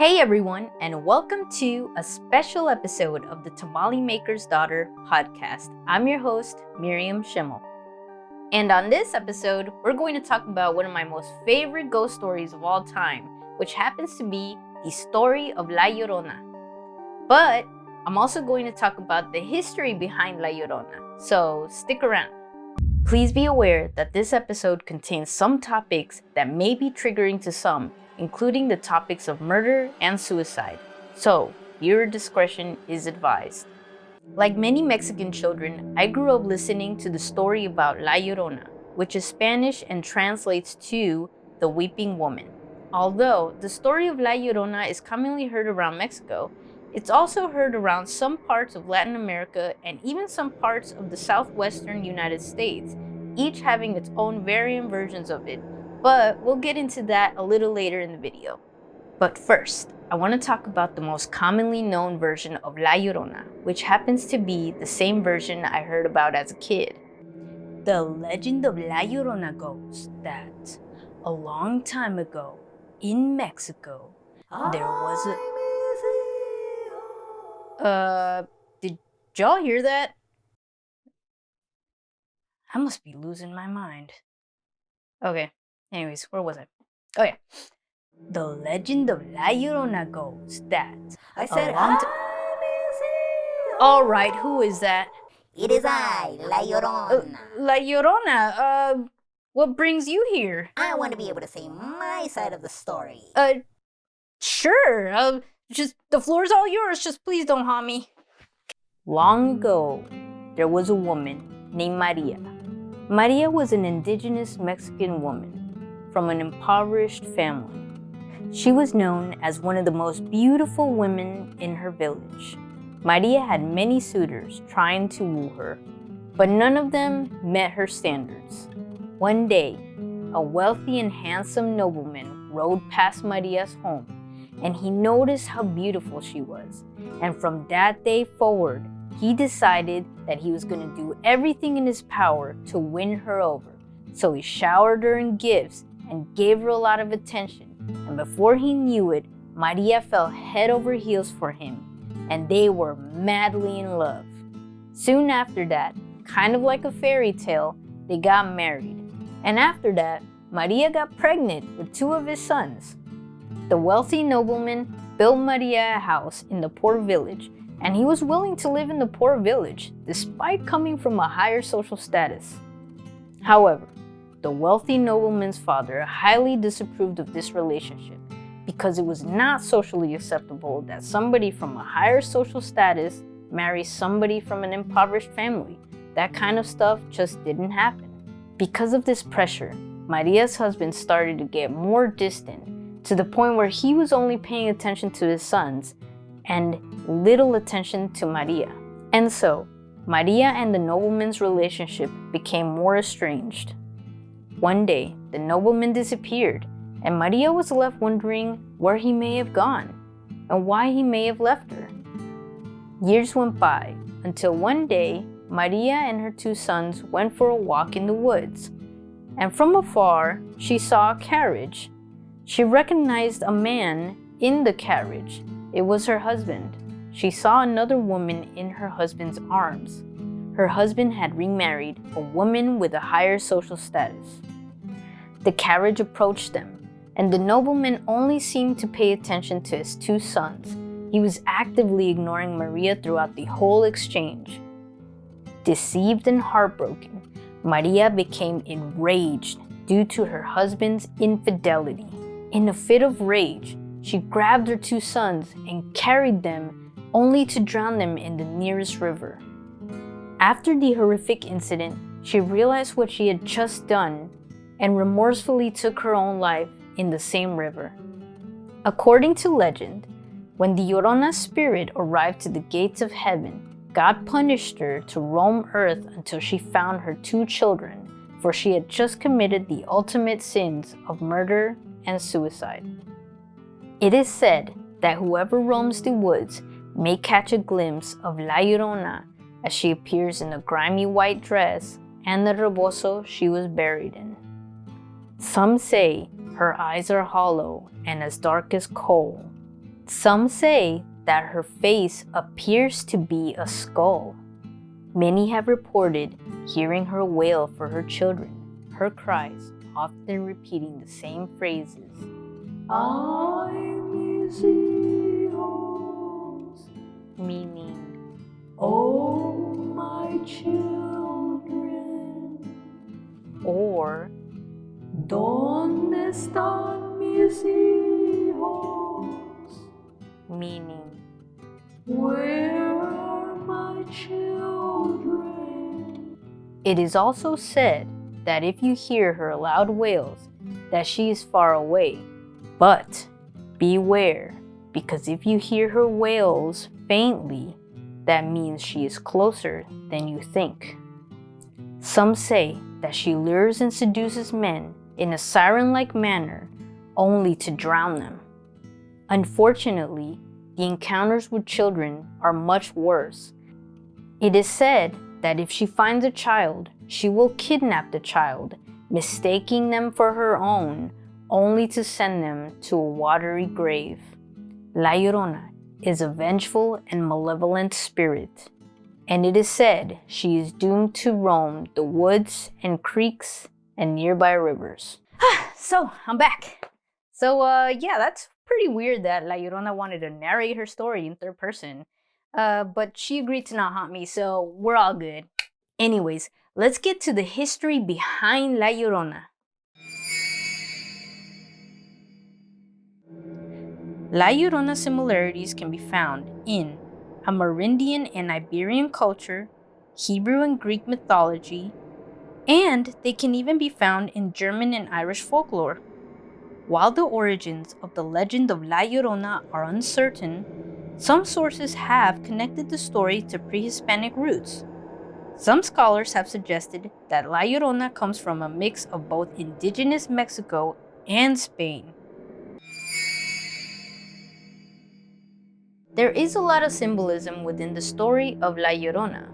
Hey everyone, and welcome to a special episode of the Tamale Maker's Daughter podcast. I'm your host, Miriam Schimmel. And on this episode, we're going to talk about one of my most favorite ghost stories of all time, which happens to be the story of La Llorona. But I'm also going to talk about the history behind La Llorona, so stick around. Please be aware that this episode contains some topics that may be triggering to some, including the topics of murder and suicide. So, viewer discretion is advised. Like many Mexican children, I grew up listening to the story about La Llorona, which is Spanish and translates to the Weeping Woman. Although the story of La Llorona is commonly heard around Mexico, it's also heard around some parts of Latin America and even some parts of the southwestern United States, each having its own variant versions of it. But we'll get into that a little later in the video. But first, I want to talk about the most commonly known version of La Llorona, which happens to be the same version I heard about as a kid. The legend of La Llorona goes that a long time ago in Mexico, there was did y'all hear that? I must be losing my mind. Okay. Anyways, where was I? Oh yeah. The legend of La Llorona goes that I said, All right, who is that? It is I, La Llorona. La Llorona, what brings you here? I want to be able to say my side of the story. Sure. Just the floor's all yours. Just please don't haunt me. Long ago, there was a woman named Maria. Maria was an indigenous Mexican woman from an impoverished family. She was known as one of the most beautiful women in her village. Maria had many suitors trying to woo her, but none of them met her standards. One day, a wealthy and handsome nobleman rode past Maria's home, and he noticed how beautiful she was. And from that day forward, he decided that he was going to do everything in his power to win her over. So he showered her in gifts and gave her a lot of attention. And before he knew it, Maria fell head over heels for him, and they were madly in love. Soon after that, kind of like a fairy tale, they got married. And after that, Maria got pregnant with two of his sons. The wealthy nobleman built Maria a house in the poor village, and he was willing to live in the poor village despite coming from a higher social status. However, the wealthy nobleman's father highly disapproved of this relationship because it was not socially acceptable that somebody from a higher social status marries somebody from an impoverished family. That kind of stuff just didn't happen. Because of this pressure, Maria's husband started to get more distant, to the point where he was only paying attention to his sons and little attention to Maria. And so, Maria and the nobleman's relationship became more estranged. One day, the nobleman disappeared, and Maria was left wondering where he may have gone and why he may have left her. Years went by until one day, Maria and her two sons went for a walk in the woods, and from afar, she saw a carriage. She recognized a man in the carriage. It was her husband. She saw another woman in her husband's arms. Her husband had remarried a woman with a higher social status. The carriage approached them, and the nobleman only seemed to pay attention to his two sons. He was actively ignoring Maria throughout the whole exchange. Deceived and heartbroken, Maria became enraged due to her husband's infidelity. In a fit of rage, she grabbed her two sons and carried them, only to drown them in the nearest river. After the horrific incident, she realized what she had just done and remorsefully took her own life in the same river. According to legend, when the Llorona's spirit arrived to the gates of heaven, God punished her to roam earth until she found her two children, for she had just committed the ultimate sins of murder and suicide. It is said that whoever roams the woods may catch a glimpse of La Llorona as she appears in the grimy white dress and the rebozo she was buried in. Some say her eyes are hollow and as dark as coal, Some say that her face appears to be a skull. Many have reported hearing her wail for her children, her cries often repeating the same phrases. "Ay, mis hijos," meaning, "Oh, my children," or "¿Dónde están mis hijos?" meaning, "Where are my children?" It is also said that if you hear her loud wails, that she is far away. But beware, because if you hear her wails faintly, that means she is closer than you think. Some say that she lures and seduces men in a siren-like manner, only to drown them. Unfortunately, the encounters with children are much worse. It is said that if she finds a child, she will kidnap the child, mistaking them for her own, only to send them to a watery grave. La Llorona is a vengeful and malevolent spirit, and it is said she is doomed to roam the woods and creeks and nearby rivers. So, I'm back. Yeah, that's pretty weird that La Llorona wanted to narrate her story in third person. But she agreed to not haunt me, so we're all good. Anyways, let's get to the history behind La Llorona. La Llorona similarities can be found in Amerindian and Iberian culture, Hebrew and Greek mythology, and they can even be found in German and Irish folklore. While the origins of the legend of La Llorona are uncertain, some sources have connected the story to pre-Hispanic roots. Some scholars have suggested that La Llorona comes from a mix of both indigenous Mexico and Spain. There is a lot of symbolism within the story of La Llorona.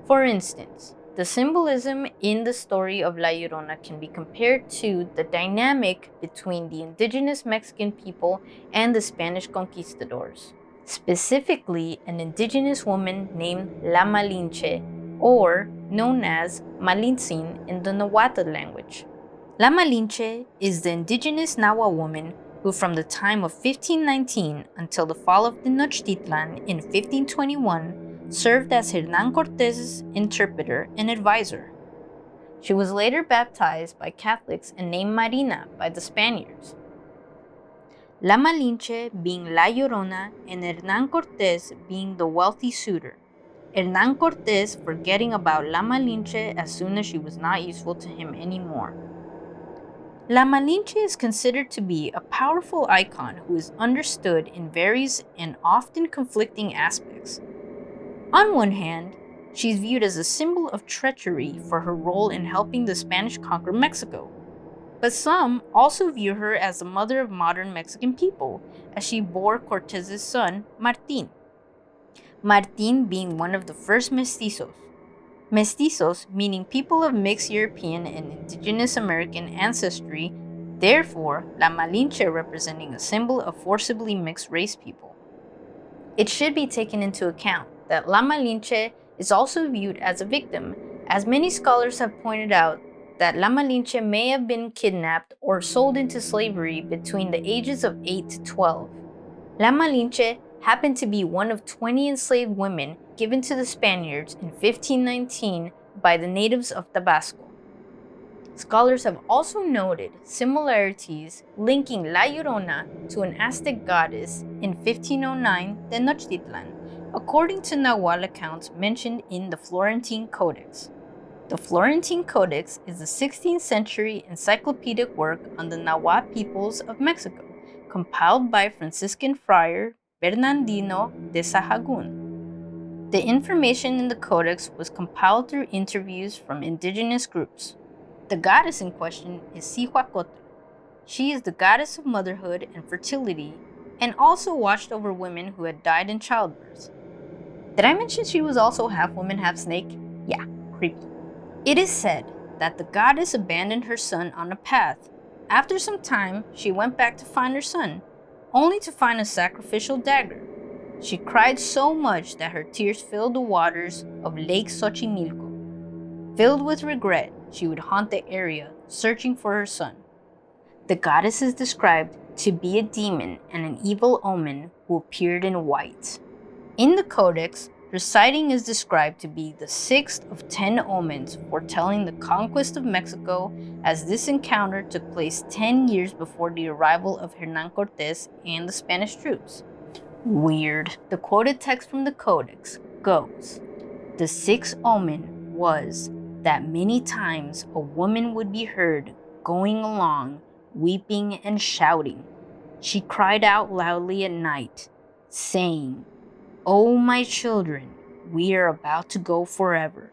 For instance, the symbolism in the story of La Llorona can be compared to the dynamic between the indigenous Mexican people and the Spanish conquistadors. Specifically, an indigenous woman named La Malinche, or known as Malintzin in the Nahuatl language. La Malinche is the indigenous Nahua woman who from the time of 1519 until the fall of Tenochtitlan in 1521 served as Hernán Cortés's interpreter and advisor. She was later baptized by Catholics and named Marina by the Spaniards. La Malinche being La Llorona and Hernán Cortés being the wealthy suitor. Hernán Cortés forgetting about La Malinche as soon as she was not useful to him anymore. La Malinche is considered to be a powerful icon who is understood in various and often conflicting aspects. On one hand, she is viewed as a symbol of treachery for her role in helping the Spanish conquer Mexico. But some also view her as the mother of modern Mexican people, as she bore Cortés's son, Martín. Martín being one of the first mestizos. Mestizos meaning people of mixed European and indigenous American ancestry, therefore La Malinche representing a symbol of forcibly mixed race people. It should be taken into account that La Malinche is also viewed as a victim, as many scholars have pointed out that La Malinche may have been kidnapped or sold into slavery between the ages of 8 to 12. La Malinche happened to be one of 20 enslaved women given to the Spaniards in 1519 by the natives of Tabasco. Scholars have also noted similarities linking La Llorona to an Aztec goddess in 1509 Tenochtitlan, according to Nahuatl accounts mentioned in the Florentine Codex. The Florentine Codex is a 16th century encyclopedic work on the Nahuatl peoples of Mexico, compiled by Franciscan friar Bernardino de Sahagún. The information in the codex was compiled through interviews from indigenous groups. The goddess in question is Cihuacotl. She is the goddess of motherhood and fertility, and also watched over women who had died in childbirth. Did I mention she was also half woman, half snake? Yeah, creepy. It is said that the goddess abandoned her son on a path. After some time, she went back to find her son. only to find a sacrificial dagger. She cried so much that her tears filled the waters of Lake Xochimilco. Filled with regret, she would haunt the area, searching for her son. The goddess is described to be a demon and an evil omen who appeared in white. In the Codex, her sighting is described to be the 6th of 10 omens foretelling the conquest of Mexico, as this encounter took place 10 years before the arrival of Hernán Cortés and the Spanish troops. Weird. The quoted text from the Codex goes, "The 6th omen was that many times a woman would be heard going along, weeping and shouting. She cried out loudly at night, saying, 'Oh, my children, we are about to go forever.'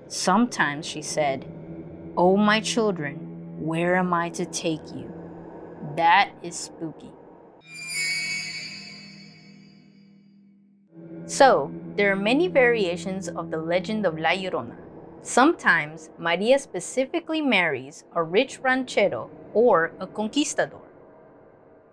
Sometimes she said, 'Oh, my children, where am I to take you?' That is spooky." So, there are many variations of the legend of La Llorona. Sometimes, Maria specifically marries a rich ranchero or a conquistador.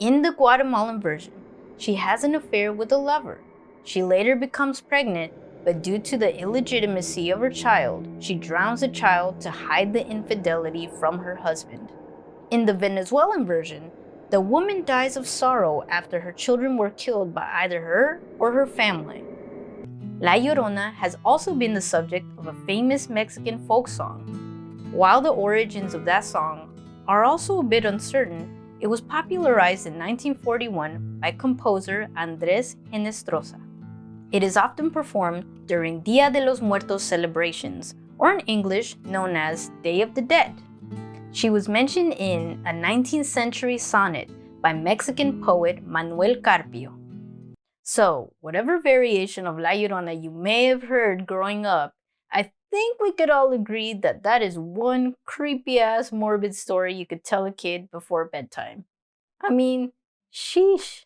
In the Guatemalan version, she has an affair with a lover. She later becomes pregnant, but due to the illegitimacy of her child, she drowns the child to hide the infidelity from her husband. In the Venezuelan version, the woman dies of sorrow after her children were killed by either her or her family. La Llorona has also been the subject of a famous Mexican folk song. While the origins of that song are also a bit uncertain, it was popularized in 1941 by composer Andrés Genestrosa. It is often performed during Dia de los Muertos celebrations, or in English known as Day of the Dead. She was mentioned in a 19th century sonnet by Mexican poet Manuel Carpio. So, whatever variation of La Llorona you may have heard growing up, I think we could all agree that that is one creepy-ass morbid story you could tell a kid before bedtime. I mean, sheesh.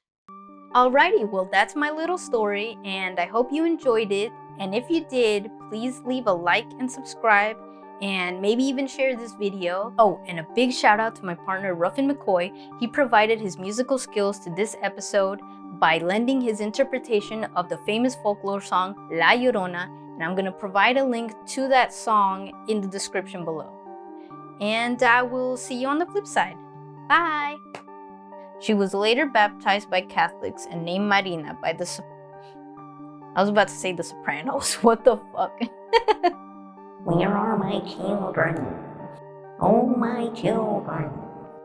Alrighty, well that's my little story, and I hope you enjoyed it. And if you did, please leave a like and subscribe, and maybe even share this video. Oh, and a big shout out to my partner Ruffin McCoy. He provided his musical skills to this episode by lending his interpretation of the famous folklore song La Llorona, and I'm going to provide a link to that song in the description below. And I will see you on the flip side. Bye! She was later baptized by Catholics and named Marina by the I was about to say the Sopranos. What the fuck? Where are my children? Oh, my children.